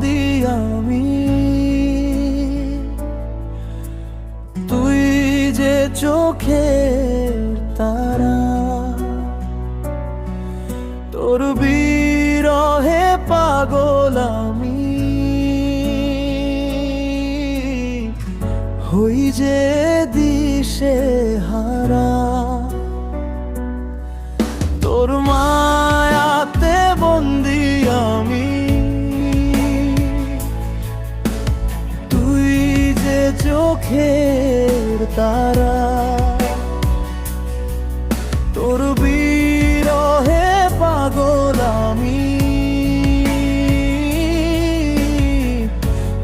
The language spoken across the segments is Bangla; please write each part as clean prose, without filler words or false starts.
বন্দি আমি, তুই যে চোখের তারা, তোর বিরহে পাগল আমি, হই যে দিশে হারা। তোর মায়াতে বন্দি আমি, তুই যে চোখের তারা, তোর বিরহে পাগল আমি,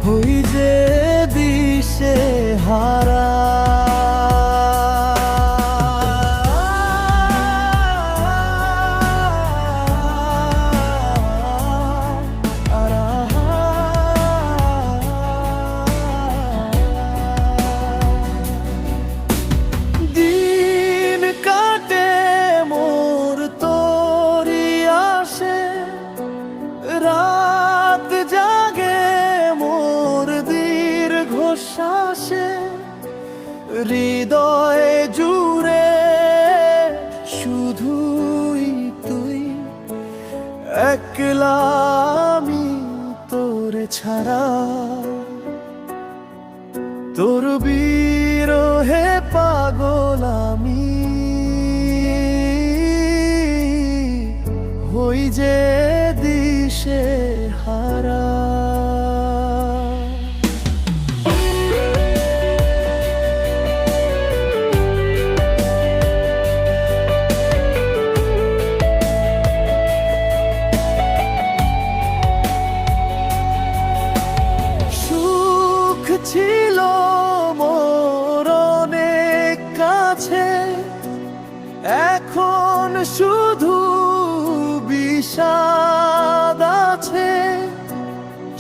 হই যে দিশে হারা। দিন কাটে মোর তোরি আসে, রাত জাগে মোর দীর্ঘশ্বাসে, হৃদয় জুড়ে শুধুই তুই, একলা আমি তোরে ছাড়া। তোর বিরহে পাগল আমি, হই যে দিশে হারা। সুখ ছিল মোর অনেক কাছে, এখন শুধু বিষাদ আছে।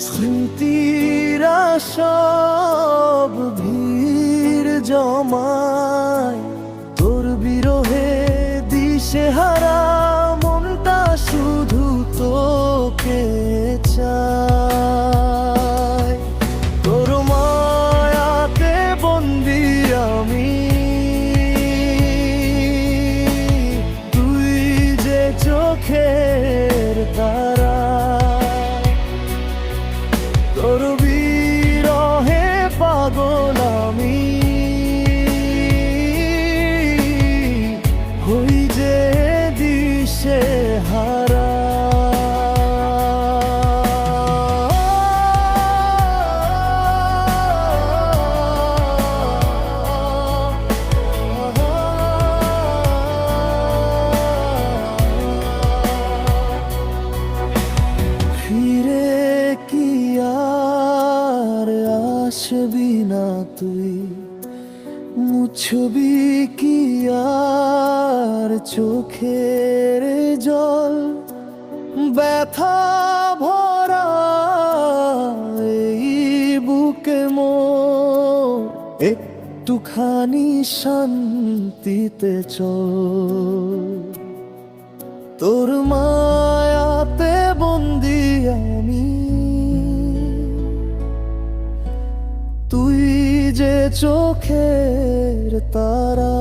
স্মৃতিরা সব ভিড় জমায়, তোর বিরহে দিশে হারা মনটা শুধু তোকে চায়। তোর মায়াতে বন্দি আমি, তুই যে চোখের তারা, তোর বিরহে পাগল আমি, হই যে দিশে হারা। ফিরে কি আর আসবি না তুই, মুছবি কি আর চোখের জল, ব্যথা ভরা এই বুকে মোর, একটুখানি শান্তিতে চল। তোর মায়াতে বন্দি আমি, তুই যে চোখের তারা।